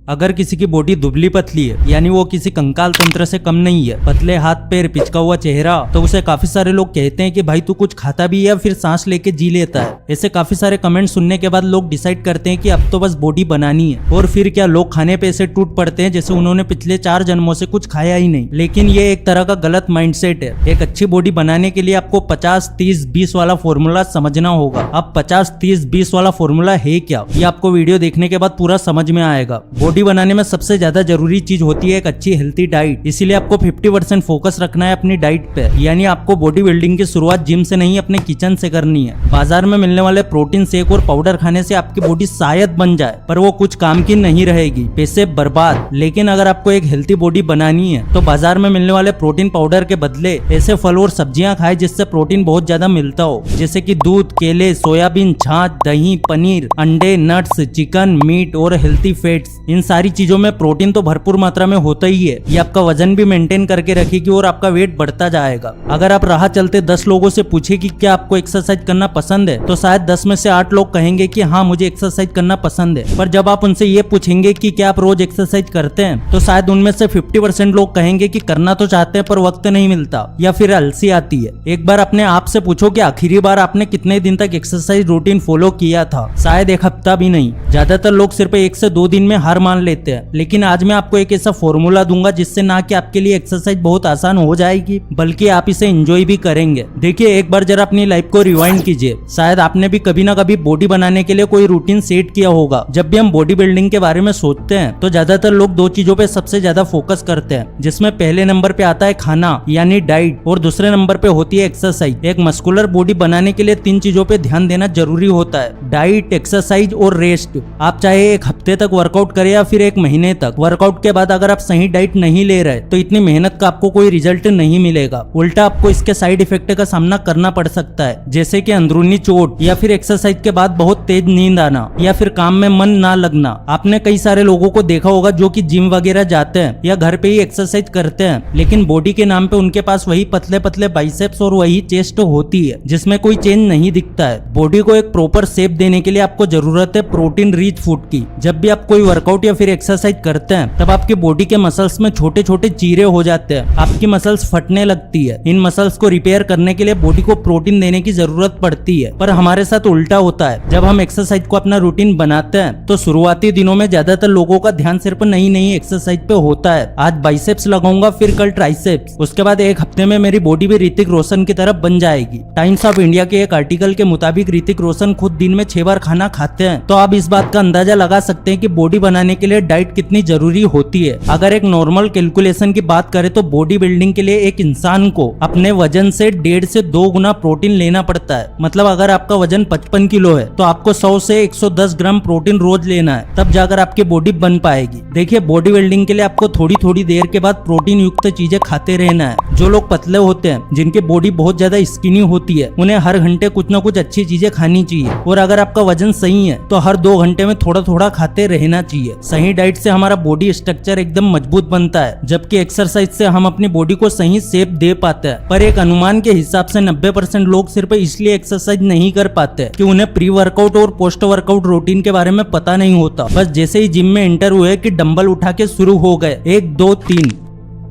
अगर किसी की बॉडी दुबली पतली है, यानी वो किसी कंकाल तंत्र से कम नहीं है, पतले हाथ पैर, पिचका हुआ चेहरा, तो उसे काफी सारे लोग कहते हैं कि भाई तू कुछ खाता भी है या फिर सांस लेके जी लेता है। ऐसे काफी सारे कमेंट सुनने के बाद लोग डिसाइड करते हैं कि अब तो बस बॉडी बनानी है, और फिर क्या लोग खाने पे ऐसे टूट पड़ते हैं जैसे उन्होंने पिछले 4 जन्मों से कुछ खाया ही नहीं। लेकिन ये एक तरह का गलत माइंडसेट है। एक अच्छी बॉडी बनाने के लिए आपको 50-30-20 वाला फॉर्मूला समझना होगा। अब 50-30-20 वाला फॉर्मूला है क्या, ये आपको वीडियो देखने के बाद पूरा समझ में आएगा। बॉडी बनाने में सबसे ज्यादा जरूरी चीज होती है एक अच्छी हेल्थी डाइट। इसीलिए आपको 50% फोकस रखना है अपनी डाइट पे, यानी आपको बॉडी बिल्डिंग की शुरुआत जिम से नहीं अपने किचन से करनी है। बाजार में मिलने वाले प्रोटीन शेक और पाउडर खाने से आपकी बॉडी शायद बन जाए, पर वो कुछ काम की नहीं रहेगी, पैसे बर्बाद। लेकिन अगर आपको एक हेल्थी बॉडी बनानी है तो बाजार में मिलने वाले प्रोटीन पाउडर के बदले ऐसे फल और सब्जियां खाए जिससे प्रोटीन बहुत ज्यादा मिलता हो, जैसे कि दूध, केले, सोयाबीन, छाछ, दही, पनीर, अंडे, नट्स, चिकन, मीट और हेल्थी फैट्स। इन सारी चीजों में प्रोटीन तो भरपूर मात्रा में होता ही है। ये आपका वजन भी मेंटेन करके रखेगी और आपका वेट बढ़ता जाएगा। अगर आप राह चलते 10 लोगों से पूछे कि क्या आपको एक्सरसाइज करना पसंद है, तो शायद 10 में से 8 लोग कहेंगे कि हाँ मुझे एक्सरसाइज करना पसंद है। पर जब आप उनसे ये पूछेंगे कि क्या आप रोज एक्सरसाइज करते हैं, तो शायद उनमें से 50% लोग कहेंगे कि करना तो चाहते हैं पर वक्त नहीं मिलता या फिर अलसी आती है। एक बार अपने आप से पूछो कि आखिरी बार आपने कितने दिन तक एक्सरसाइज रूटीन फॉलो किया था। शायद एक हफ्ता भी नहीं। ज्यादातर लोग सिर्फ 1 से 2 दिन में हार मान लेते हैं। लेकिन आज मैं आपको एक ऐसा फॉर्मूला दूंगा जिससे ना कि आपके लिए एक्सरसाइज बहुत आसान हो जाएगी, बल्कि आप इसे एंजॉय भी करेंगे। देखिए, एक बार जरा अपनी लाइफ को रिवाइंड कीजिए। शायद आपने भी कभी ना कभी बॉडी बनाने के लिए कोई रूटीन सेट किया होगा। जब भी हम बॉडी बिल्डिंग के बारे में सोचते हैं तो ज्यादातर लोग 2 चीजों पे सबसे ज्यादा फोकस करते हैं, जिसमें पहले नंबर पे आता है खाना यानी डाइट, और दूसरे नंबर पे होती है एक्सरसाइज। एक मस्कुलर बॉडी बनाने के लिए 3 चीजों पे ध्यान देना जरूरी होता है: डाइट, एक्सरसाइज और रेस्ट। आप चाहे 1 हफ्ते तक वर्कआउट करें या फिर 1 महीने तक, वर्कआउट के बाद अगर आप सही डाइट नहीं ले रहे तो इतनी मेहनत का आपको कोई रिजल्ट नहीं मिलेगा। उल्टा आपको इसके साइड इफेक्ट का सामना करना पड़ सकता है, जैसे कि अंदरूनी चोट, या फिर एक्सरसाइज के बाद बहुत तेज नींद आना, या फिर काम में मन ना लगना। आपने कई सारे लोगों को देखा होगा जो कि जिम वगैरह जाते हैं या घर पे ही एक्सरसाइज करते हैं, लेकिन बॉडी के नाम पे उनके पास वही पतले पतले बाइसेप्स और वही चेस्ट होती है, जिसमें कोई चेंज नहीं दिखता है। बॉडी को एक प्रॉपर शेप देने के लिए आपको जरूरत है प्रोटीन रिच फूड की। जब भी आप कोई वर्कआउट या फिर एक्सरसाइज करते हैं तब आपकी बॉडी के मसल्स में छोटे छोटे चीरे हो जाते हैं, आपकी मसल्स फटने लगती है। इन मसल्स को रिपेयर करने के लिए बॉडी को प्रोटीन देने की जरूरत पड़ती है। पर हमारे साथ उल्टा होता है। जब हम एक्सरसाइज को अपना रूटीन बनाते हैं तो शुरुआती दिनों में ज्यादातर लोगों का ध्यान सिर्फ नई नई एक्सरसाइज पे होता है। आज बाइसेप्स लगाऊंगा, फिर कल ट्राइसेप्स, उसके बाद 1 हफ्ते में मेरी बॉडी भी ऋतिक रोशन की तरफ बन जाएगी। टाइम्स ऑफ इंडिया के एक आर्टिकल के मुताबिक ऋतिक रोशन खुद दिन में 6 बार खाना खाते हैं। तो आप इस बात का अंदाजा लगा सकते हैं कि बॉडी बनाने के लिए डाइट कितनी जरूरी होती है। अगर एक नॉर्मल कैलकुलेशन की बात करें तो बॉडी बिल्डिंग के लिए एक इंसान को अपने वजन से 1.5 से 2 गुना प्रोटीन लेना पड़ता है। मतलब अगर आपका वजन 55 किलो है तो आपको 100 से 110 ग्राम प्रोटीन रोज लेना है, तब जाकर आपकी बॉडी बन पाएगी। देखिए, बॉडी बिल्डिंग के लिए आपको थोड़ी थोड़ी देर के बाद प्रोटीन युक्त चीजें खाते रहना है। जो लोग पतले होते हैं, जिनकी बॉडी बहुत ज्यादा स्किनी होती है, उन्हें हर घंटे कुछ न कुछ अच्छी चीजें खानी चाहिए। और अगर आपका वजन सही है तो हर 2 घंटे में थोड़ा थोड़ा खाते रहना चाहिए। सही डाइट से हमारा बॉडी स्ट्रक्चर एकदम मजबूत बनता है, जबकि एक्सरसाइज से हम अपनी बॉडी को सही शेप दे पाते हैं। पर एक अनुमान के हिसाब से 90% लोग सिर्फ इसलिए एक्सरसाइज नहीं कर पाते कि उन्हें प्री वर्कआउट और पोस्ट वर्कआउट रूटीन के बारे में पता नहीं होता। बस जैसे ही जिम में एंटर हुए कि डंबल उठा के शुरू हो गए, 1 2 3।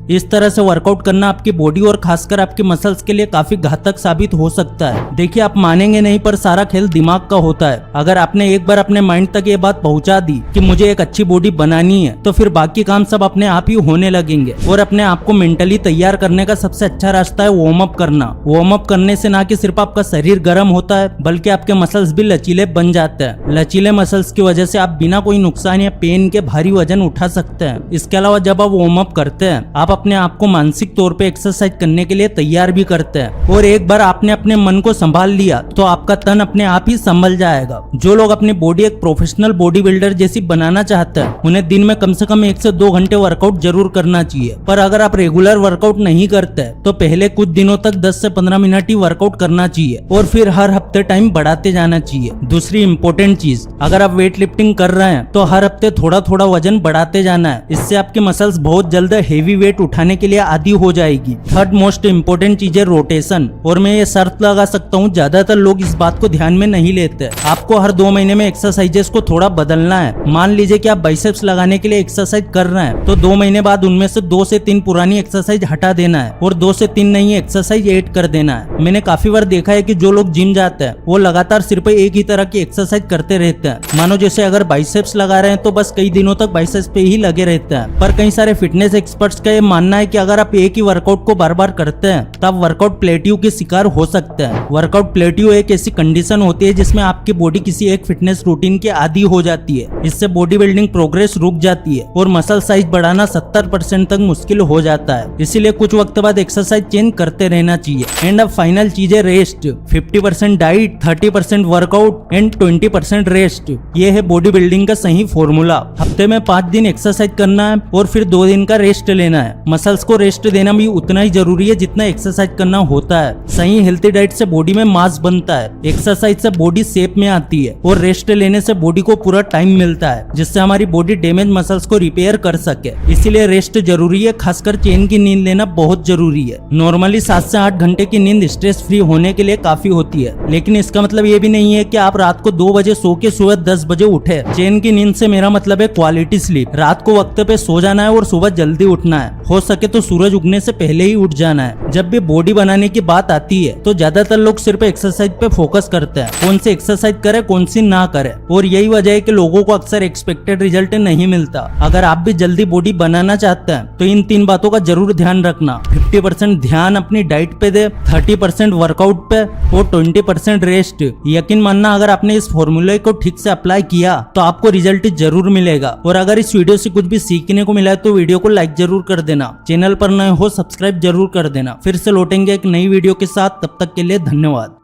इस तरह से वर्कआउट करना आपकी बॉडी और खासकर आपके मसल्स के लिए काफी घातक साबित हो सकता है। देखिए, आप मानेंगे नहीं पर सारा खेल दिमाग का होता है। अगर आपने एक बार अपने माइंड तक ये बात पहुंचा दी कि मुझे एक अच्छी बॉडी बनानी है, तो फिर बाकी काम सब अपने आप ही होने लगेंगे। और अपने आप को मेंटली तैयार करने का सबसे अच्छा रास्ता है वार्म अप करना। वार्म अप करने से ना कि सिर्फ आपका शरीर गर्म होता है, बल्कि आपके मसल्स भी लचीले बन जाते हैं। लचीले मसल्स की वजह से आप बिना कोई नुकसान या पेन के भारी वजन उठा सकते हैं। इसके अलावा जब आप वार्म अप करते हैं, आप अपने आप को मानसिक तौर पे एक्सरसाइज करने के लिए तैयार भी करते हैं। और एक बार आपने अपने मन को संभाल लिया तो आपका तन अपने आप ही संभल जाएगा। जो लोग अपनी बॉडी एक प्रोफेशनल बॉडी बिल्डर जैसी बनाना चाहते हैं, उन्हें दिन में कम से कम 1 से 2 घंटे वर्कआउट जरूर करना चाहिए। पर अगर आप रेगुलर वर्कआउट नहीं करते तो पहले कुछ दिनों तक 10 से 15 मिनट ही वर्कआउट करना चाहिए और फिर हर हफ्ते टाइम बढ़ाते जाना चाहिए। दूसरी इंपॉर्टेंट चीज, अगर आप वेट लिफ्टिंग कर रहे हैं तो हर हफ्ते थोड़ा थोड़ा वजन बढ़ाते जाना है। इससे आपके मसल्स बहुत जल्द हेवी वेट उठाने के लिए आदी हो जाएगी। थर्ड मोस्ट इम्पोर्टेंट चीज है रोटेशन, और मैं ये शर्त लगा सकता हूँ ज्यादातर लोग इस बात को ध्यान में नहीं लेते। आपको हर 2 महीने में एक्सरसाइजेस को थोड़ा बदलना है। मान लीजिए कि आप बाइसेप्स लगाने के लिए एक्सरसाइज कर रहे हैं, तो 2 महीने बाद उनमें से 2 से 3 पुरानी एक्सरसाइज हटा देना है और 2 से 3 नई एक्सरसाइज ऐड कर देना है। मैंने काफी बार देखा है कि जो लोग जिम जाते हैं वो लगातार सिर्फ एक ही तरह की एक्सरसाइज करते रहते हैं। मानो जैसे अगर बाइसेप्स लगा रहे हैं तो बस कई दिनों तक बाइसेप्स पे ही लगे रहते हैं। पर कई सारे फिटनेस एक्सपर्ट्स का ये मानना है कि अगर आप एक ही वर्कआउट को बार बार करते हैं तब वर्कआउट प्लेट्यू के शिकार हो सकते हैं। वर्कआउट प्लेट्यू एक ऐसी कंडीशन होती है जिसमें आपकी बॉडी किसी एक फिटनेस रूटीन के आदी हो जाती है। इससे बॉडी बिल्डिंग प्रोग्रेस रुक जाती है और मसल साइज बढ़ाना 70% तक मुश्किल हो जाता है। इसीलिए कुछ वक्त बाद एक्सरसाइज चेंज करते रहना चाहिए। एंड अब फाइनल चीज है rest. 50% diet, 30% workout and 20% rest. ये है बॉडी बिल्डिंग का सही फॉर्मूला। हफ्ते में 5 दिन एक्सरसाइज करना है और फिर 2 दिन का रेस्ट लेना है। मसल्स को रेस्ट देना भी उतना ही जरूरी है जितना एक्सरसाइज करना होता है। सही हेल्थी डाइट से बॉडी में मास बनता है, एक्सरसाइज से बॉडी शेप में आती है और रेस्ट लेने से बॉडी को पूरा टाइम मिलता है जिससे हमारी बॉडी डैमेज मसल्स को रिपेयर कर सके। इसीलिए रेस्ट जरूरी है, खासकर चैन की नींद लेना बहुत जरूरी है। नॉर्मली 7 से 8 घंटे की नींद स्ट्रेस फ्री होने के लिए काफी होती है, लेकिन इसका मतलब ये भी नहीं है कि आप रात को 2 बजे सो के सुबह 10 बजे उठे। चैन की नींद से मेरा मतलब है क्वालिटी स्लीप। रात को वक्त पे सो जाना है और सुबह जल्दी उठना है। हो सके तो सूरज उगने से पहले ही उठ जाना है। जब भी बॉडी बनाने की बात आती है तो ज्यादातर लोग सिर्फ एक्सरसाइज पे फोकस करते हैं, कौन सी एक्सरसाइज करे कौन सी ना करे, और यही वजह है कि लोगों को अक्सर एक्सपेक्टेड रिजल्ट नहीं मिलता। अगर आप भी जल्दी बॉडी बनाना चाहते हैं तो इन 3 बातों का जरूर ध्यान रखना। 50% ध्यान अपनी डाइट पे दे, 30% वर्कआउट पे और 20% रेस्ट। यकीन मानना अगर आपने इस फॉर्मूले को ठीक से अप्लाई किया तो आपको रिजल्ट जरूर मिलेगा। और अगर इस वीडियो से कुछ भी सीखने को मिला है तो वीडियो को लाइक जरूर कर देना। चैनल पर नए हो सब्सक्राइब जरूर कर देना। फिर से लौटेंगे एक नई वीडियो के साथ, तब तक के लिए धन्यवाद।